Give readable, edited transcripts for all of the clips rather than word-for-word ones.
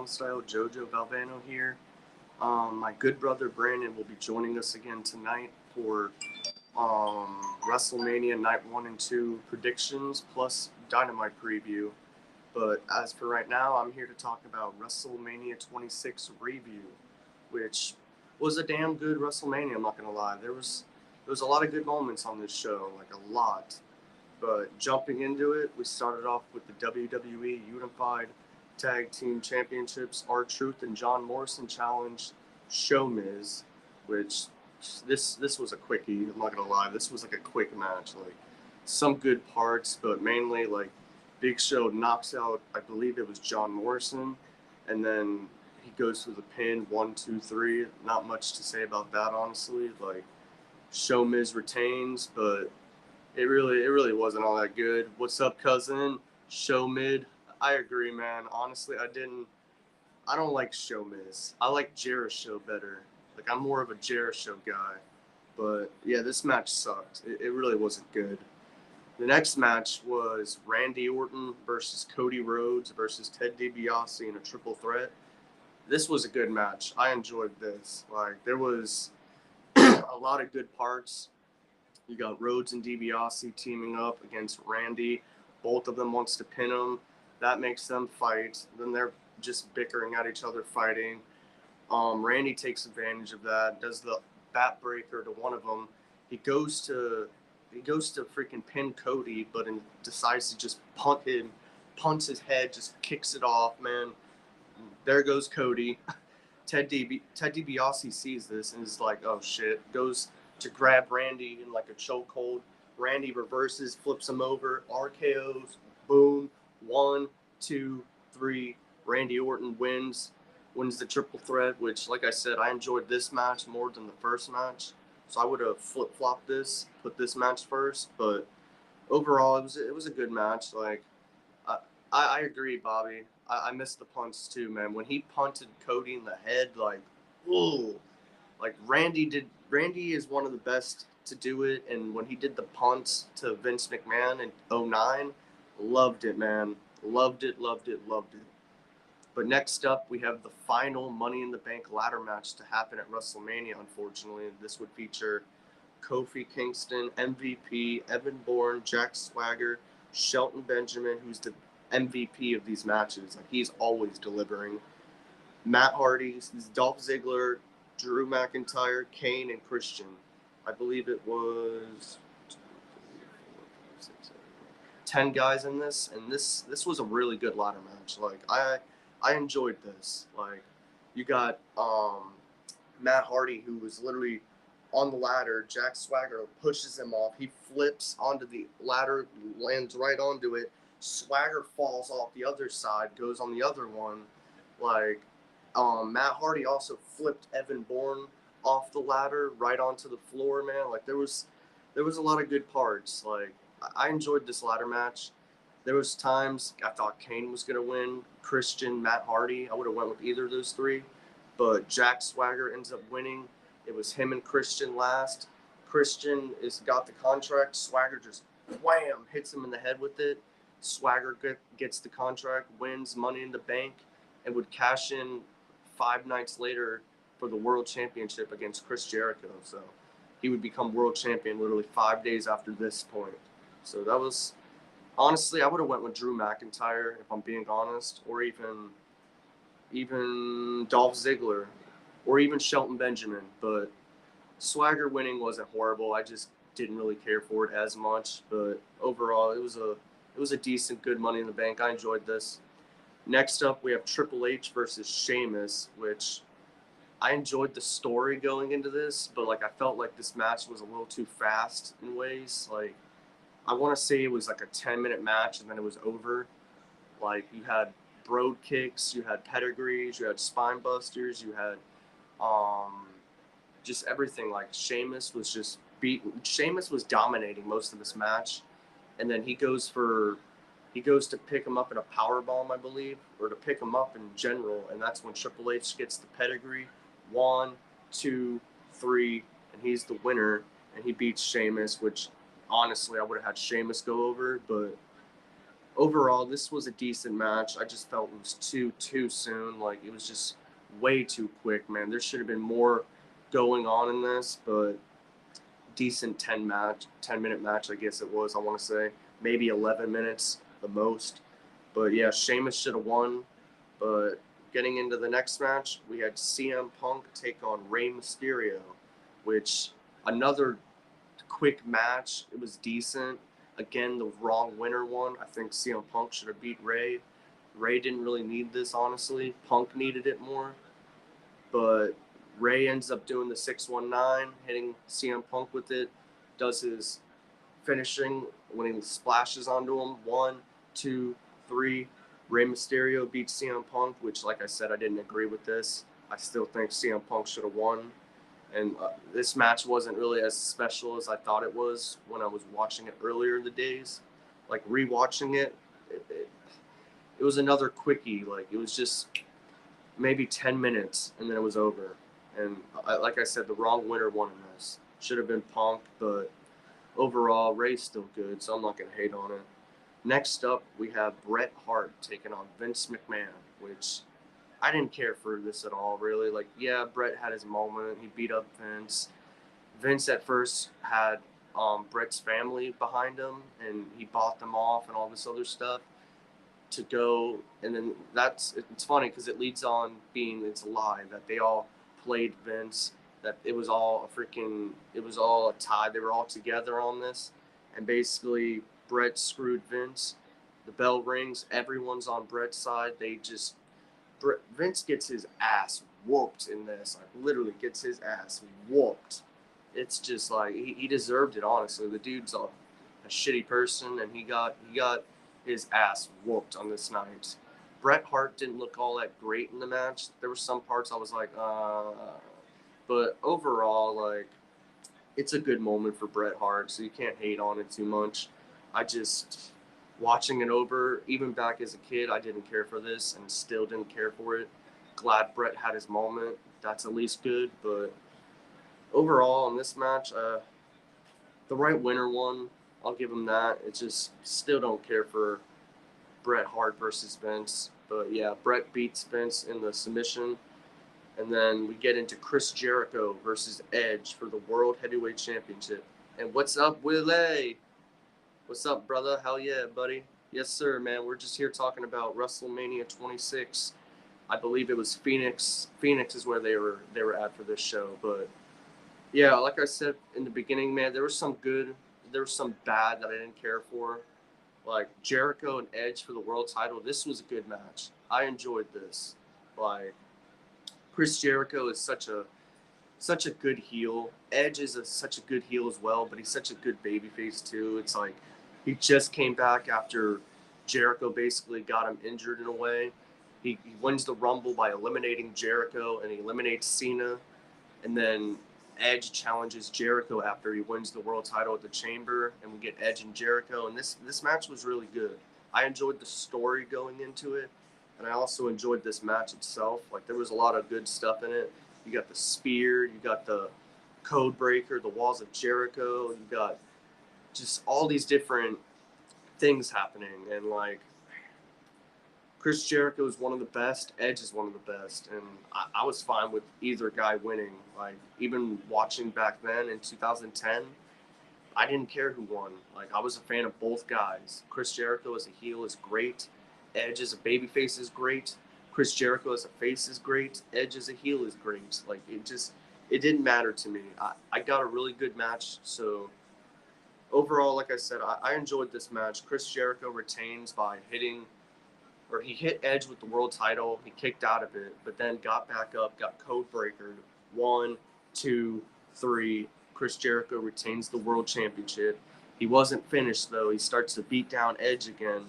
Style Jojo Valvano here. My good brother Brandon will be joining us again tonight for WrestleMania Night 1 and 2 predictions plus Dynamite preview. But as for right now, I'm here to talk about WrestleMania 26 review, which was a damn good WrestleMania. I'm not gonna lie. There was a lot of good moments on this show, like a lot. But jumping into it, we started off with the WWE Unified Tag Team Championships. R-Truth and John Morrison challenged Show Miz, which this was a quickie. I'm not gonna lie, this was like a quick match. Like some good parts, but mainly like Big Show knocks out, I believe it was John Morrison, and then he goes for the pin 1, 2, 3. Not much to say about that, honestly. Like Show Miz retains, but it really wasn't all that good. What's up, cousin? Show Mid. I agree, man. Honestly, I don't like Show Miz. I like Jericho better. Like I'm more of a Jericho guy. But yeah, this match sucked. It really wasn't good. The next match was Randy Orton versus Cody Rhodes versus Ted DiBiase in a triple threat. This was a good match. I enjoyed this. Like there was a lot of good parts. You got Rhodes and DiBiase teaming up against Randy. Both of them wants to pin him. That makes them fight. Then they're just bickering at each other, fighting. Randy takes advantage of that. Does the bat breaker to one of them. He goes to freaking pin Cody, but decides to just punts his head, just kicks it off. Man, there goes Cody. Ted DiBiase sees this and is like, "Oh shit!" Goes to grab Randy in like a chokehold. Randy reverses, flips him over, RKO's, boom, 1, 2, 3. Randy Orton wins the triple threat. Which, like I said, I enjoyed this match more than the first match, so I would have flip flopped this, put this match first. But overall, it was a good match. Like I I agree, Bobby. I missed the punts too, man. When he punted Cody in the head, like, ooh, like Randy is one of the best to do it, and when he did the punt to Vince McMahon in '09, loved it, man. Loved it, loved it, loved it. But next up, we have the final Money in the Bank ladder match to happen at WrestleMania, unfortunately. This would feature Kofi Kingston, MVP, Evan Bourne, Jack Swagger, Shelton Benjamin, who's the MVP of these matches. Like, he's always delivering. Matt Hardy, Dolph Ziggler, Drew McIntyre, Kane, and Christian. I believe it was 10 guys in this, and this was a really good ladder match. Like I enjoyed this. Like you got Matt Hardy, who was literally on the ladder. Jack Swagger pushes him off. He flips onto the ladder, lands right onto it. Swagger falls off the other side, goes on the other one. Like Matt Hardy also flipped Evan Bourne off the ladder right onto the floor, man. Like there was a lot of good parts. Like I enjoyed this ladder match. There was times I thought Kane was gonna win, Christian, Matt Hardy. I would have went with either of those three, but Jack Swagger ends up winning. It was him and Christian last. Christian is got the contract. Swagger just wham hits him in the head with it. Swagger gets the contract, wins Money in the Bank, and would cash in 5 nights later for the World Championship against Chris Jericho. So he would become World Champion literally 5 days after this point. So that was honestly, I would have went with Drew McIntyre if I'm being honest, or even Dolph Ziggler, or even Shelton Benjamin. But Swagger winning wasn't horrible. I just didn't really care for it as much. But overall, it was a decent, good Money in the Bank. I enjoyed this. Next up, we have Triple H versus Sheamus, which I enjoyed the story going into this, but like I felt like this match was a little too fast in ways. Like I want to say it was like a 10-minute match and then it was over. Like you had broad kicks, you had pedigrees, you had spine busters, you had um, just everything. Like Sheamus was dominating most of this match, and then he goes to pick him up in a power bomb, I believe, or to pick him up in general, and that's when Triple H gets the pedigree. 1, 2, 3, and he's the winner, and he beats Sheamus, which honestly I would have had Sheamus go over, but overall, this was a decent match. I just felt it was too soon. Like, it was just way too quick, man. There should have been more going on in this, but decent 10-minute match, I guess it was. I want to say maybe 11 minutes the most. But yeah, Sheamus should have won. But getting into the next match, we had CM Punk take on Rey Mysterio, which another quick match. It was decent. Again, the wrong winner won. I think CM Punk should have beat Ray. Ray didn't really need this, honestly. Punk needed it more. But Ray ends up doing the 619, hitting CM Punk with it. Does his finishing when he splashes onto him. 1, 2, 3. Rey Mysterio beats CM Punk, which, like I said, I didn't agree with this. I still think CM Punk should have won. And this match wasn't really as special as I thought it was when I was watching it earlier in the days. Like, rewatching it was another quickie. Like, it was just maybe 10 minutes, and then it was over. And like I said, the wrong winner won in this. Should have been Punk, but overall, Ray's still good, so I'm not going to hate on it. Next up, we have Bret Hart taking on Vince McMahon, which I didn't care for this at all, really. Like, yeah, Bret had his moment. He beat up Vince. Vince at first had Bret's family behind him, and he bought them off and all this other stuff to go. And then it's funny because it leads on being it's a lie that they all played Vince, that it was all a tie. They were all together on this, and basically Bret screwed Vince. The bell rings. Everyone's on Bret's side. Vince gets his ass whooped in this. Like, literally gets his ass whooped. It's just like he deserved it. Honestly, the dude's a shitty person, and he got his ass whooped on this night. Bret Hart didn't look all that great in the match. There were some parts I was like, but overall, like, it's a good moment for Bret Hart, so you can't hate on it too much. I just watching it over, even back as a kid, I didn't care for this and still didn't care for it. Glad Bret had his moment. That's at least good, but overall in this match, the right winner won. I'll give him that. It just still don't care for Bret Hart versus Vince. But yeah, Bret beats Vince in the submission. And then we get into Chris Jericho versus Edge for the World Heavyweight Championship. And what's up, Willie? What's up, brother? Hell yeah, buddy. Yes, sir, man. We're just here talking about WrestleMania 26. I believe it was Phoenix. Phoenix is where they were at for this show. But yeah, like I said in the beginning, man, there was some good, there was some bad that I didn't care for. Like Jericho and Edge for the world title. This was a good match. I enjoyed this. Like, Chris Jericho is such a good heel. Edge is such a good heel as well, but he's such a good babyface too. It's like he just came back after Jericho basically got him injured in a way. He wins the Rumble by eliminating Jericho, and he eliminates Cena. And then Edge challenges Jericho after he wins the world title at the Chamber, and we get Edge and Jericho. And this match was really good. I enjoyed the story going into it, and I also enjoyed this match itself. Like, there was a lot of good stuff in it. You got the spear, you got the code breaker, the walls of Jericho, you got just all these different things happening. And like, Chris Jericho is one of the best, Edge is one of the best, and I was fine with either guy winning. Like, even watching back then in 2010, I didn't care who won. Like, I was a fan of both guys. Chris Jericho as a heel is great. Edge as a babyface is great. Chris Jericho as a face is great. Edge as a heel is great. Like, it didn't matter to me. I got a really good match. So overall, like I said, I enjoyed this match. Chris Jericho retains by he hit Edge with the world title. He kicked out of it, but then got back up, got code breakered. 1, 2, 3. Chris Jericho retains the world championship. He wasn't finished, though. He starts to beat down Edge again.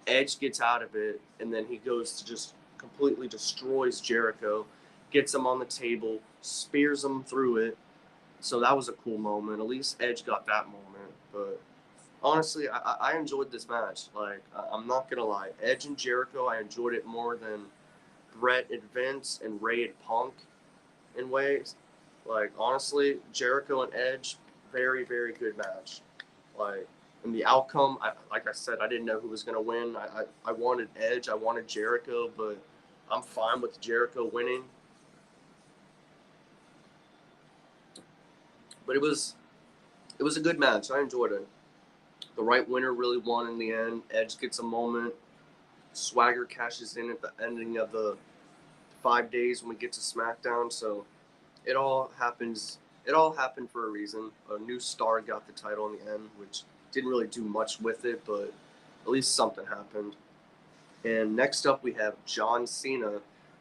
Edge gets out of it, and then he goes to just completely destroys Jericho, gets him on the table, spears him through it. So that was a cool moment. At least Edge got that moment. But honestly, I enjoyed this match. Like, I'm not going to lie. Edge and Jericho, I enjoyed it more than Bret and Vince and Ray and Punk in ways. Like, honestly, Jericho and Edge, very, very good match. Like, And the outcome, like I said, I didn't know who was going to win. I wanted Edge, I wanted Jericho, but I'm fine with Jericho winning. But it was a good match. I enjoyed it. The right winner really won in the end. Edge gets a moment. Swagger cashes in at the ending of the 5 days when we get to SmackDown. So it all happens. It all happened for a reason. A new star got the title in the end, which didn't really do much with it, but at least something happened. And next up, we have John Cena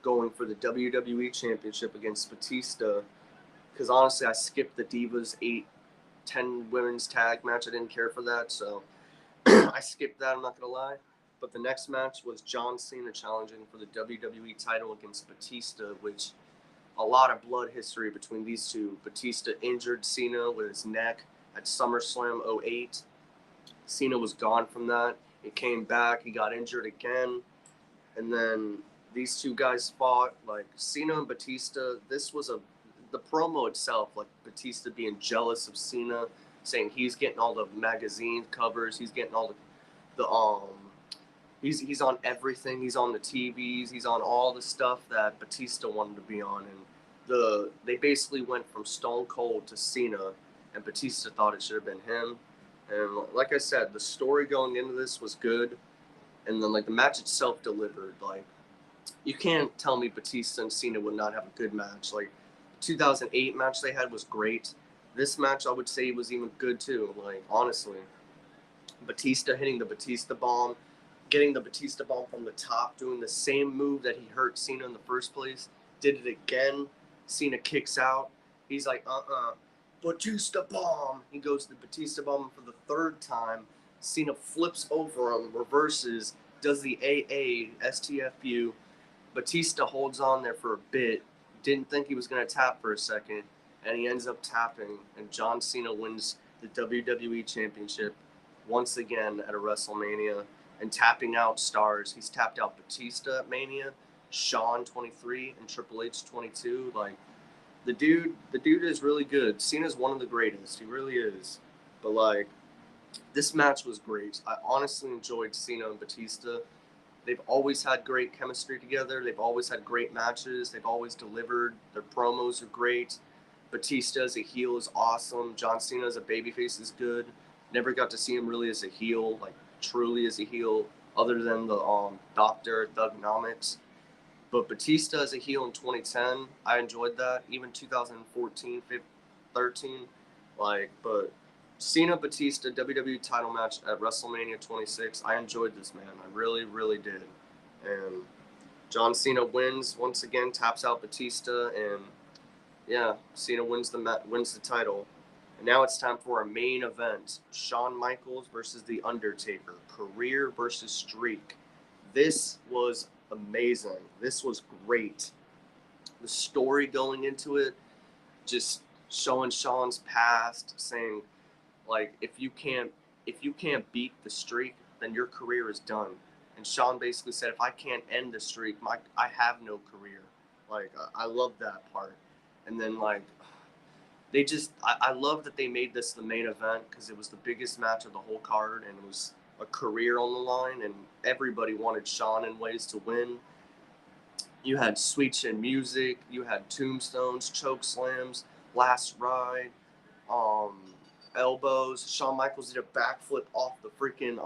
going for the WWE Championship against Batista. Because honestly, I skipped the Divas 8-10 women's tag match. I didn't care for that, so I skipped that. I'm not gonna lie. But the next match was John Cena challenging for the WWE title against Batista, which a lot of blood history between these two. Batista injured Cena with his neck at SummerSlam '08. Cena was gone from that. He came back. He got injured again. And then these two guys fought. Like, Cena and Batista, this was the promo itself, like Batista being jealous of Cena, saying he's getting all the magazine covers, he's getting all the he's on everything, he's on the TVs, he's on all the stuff that Batista wanted to be on. And they basically went from Stone Cold to Cena, and Batista thought it should have been him. And like I said, the story going into this was good, and then like the match itself delivered. Like, you can't tell me Batista and Cena would not have a good match. Like, the 2008 match they had was great. This match I would say was even good too. Like, honestly, Batista hitting the Batista bomb, getting the Batista bomb from the top, doing the same move that he hurt Cena in the first place, did it again. Cena kicks out. He's like, Batista bomb. He goes to the Batista bomb for the third time. Cena flips over him, reverses, does the STFU. Batista holds on there for a bit. Didn't think he was going to tap for a second, and he ends up tapping, and John Cena wins the WWE Championship once again at a WrestleMania, and tapping out stars. He's tapped out Batista at Mania, Shawn 23, and Triple H 22. Like, the dude is really good. Cena's one of the greatest. He really is. But like, this match was great. I honestly enjoyed Cena and Batista. They've always had great chemistry together. They've always had great matches. They've always delivered. Their promos are great. Batista as a heel is awesome. John Cena as a babyface is good. Never got to see him really as a heel, like truly as a heel, other than the Doctor Thugonomics. But Batista as a heel in 2010, I enjoyed that. Even 2014, 13, like, but Cena Batista WWE title match at WrestleMania 26. I enjoyed this, man. I really, really did. And John Cena wins once again, taps out Batista, and yeah, Cena wins the title. And now it's time for our main event: Shawn Michaels versus The Undertaker, career versus streak. This was amazing. This was great. The story going into it, just showing Shawn's past, saying, like, if you can't beat the streak, then your career is done. And Shawn basically said, if I can't end the streak, I have no career. Like, I love that part. And then, like, I love that they made this the main event, because it was the biggest match of the whole card, and it was a career on the line, and everybody wanted Shawn in ways to win. You had Sweet Chin Music, you had tombstones, choke slams, last ride, elbows. Shawn Michaels did a backflip off the freaking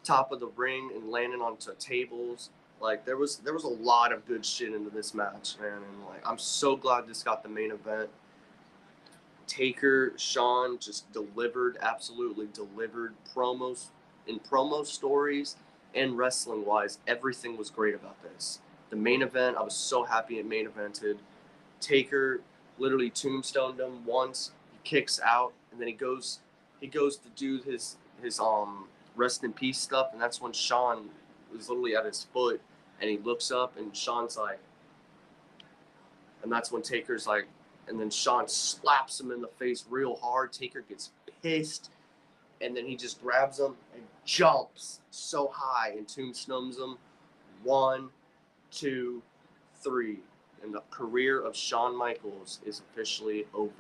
top of the ring and landing onto tables. Like, there was a lot of good shit into this match, man. And like, I'm so glad this got the main event. Taker, Shawn just delivered, absolutely delivered. Promo stories and wrestling wise, everything was great about this. The main event, I was so happy it main evented. Taker literally tombstoned him once. He kicks out, and then he goes to do his rest in peace stuff, and that's when Shawn was literally at his foot, and he looks up, and Shawn's like, and that's when Taker's like, and then Shawn slaps him in the face real hard. Taker gets pissed, and then he just grabs him and jumps so high and tombstones him. 1, 2, 3. And the career of Shawn Michaels is officially over.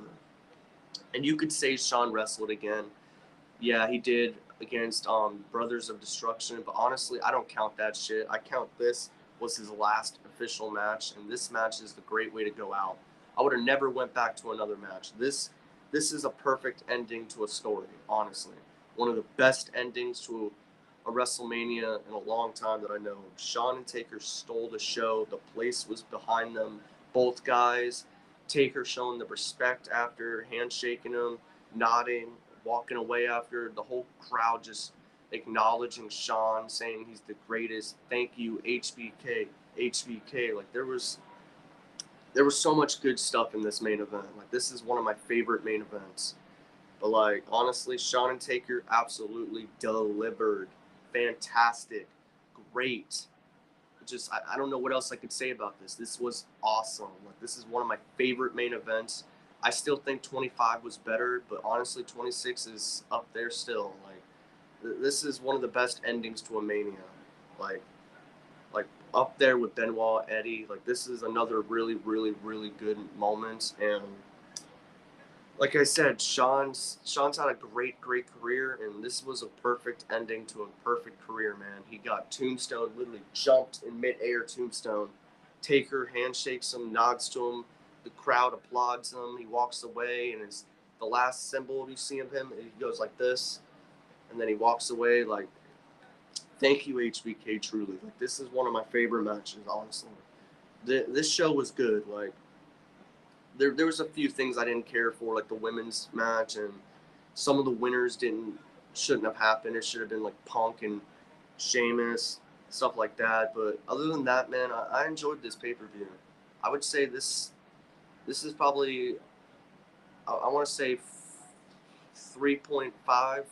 And you could say Shawn wrestled again. Yeah, he did against Brothers of Destruction, but honestly, I don't count that shit. I count this was his last official match, and this match is the great way to go out. I would have never went back to another match. This is a perfect ending to a story, honestly. One of the best endings to a WrestleMania in a long time that I know. Shawn and Taker stole the show. The place was behind them. Both guys, Taker showing the respect after handshaking him, nodding, walking away after, the whole crowd just acknowledging Shawn, saying he's the greatest. Thank you, HBK, HBK. Like there was so much good stuff in this main event. Like this is one of my favorite main events. But like honestly, Shawn and Taker absolutely delivered. Fantastic. Great. Just I don't know what else I could say about this. This was awesome. Like this is one of my favorite main events. I still think 25 was better, but honestly 26 is up there still. Like this is one of the best endings to a Mania. Like like up there with Benoit, Eddie. Like this is another really really good moment. And like I said, Sean's had a great career, and this was a perfect ending to a perfect career, man. He got Tombstone, literally jumped in midair Tombstone. Taker handshakes him, nods to him. The crowd applauds him. He walks away, and it's the last symbol you see of him. He goes like this, and then he walks away. Like, thank you, HBK. Truly, like this is one of my favorite matches. Honestly, this show was good. Like there was a few things I didn't care for, like the women's match, and some of the winners shouldn't have happened. It should have been like Punk and Sheamus, stuff like that. But other than that, man, I enjoyed this pay per view. I would say this is probably I want to say 3.5,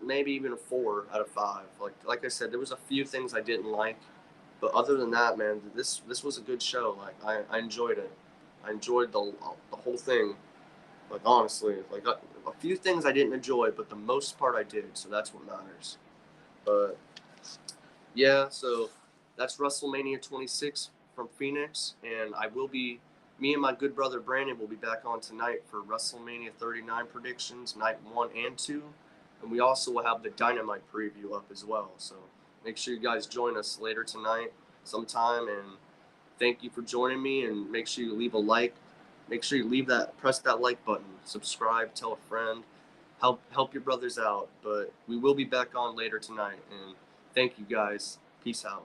maybe even a 4 out of 5. Like I said, there was a few things I didn't like, but other than that, man, this was a good show. Like I enjoyed it. I enjoyed the whole thing. Like honestly, like a few things I didn't enjoy, but the most part I did. So that's what matters. But yeah, so that's WrestleMania 26 from Phoenix, and me and my good brother Brandon will be back on tonight for WrestleMania 39 predictions, night 1 and 2, and we also will have the Dynamite preview up as well. So make sure you guys join us later tonight sometime, and thank you for joining me. And make sure you leave a like. Make sure you press that like button, subscribe, tell a friend, help your brothers out. But we will be back on later tonight, and thank you guys. Peace out.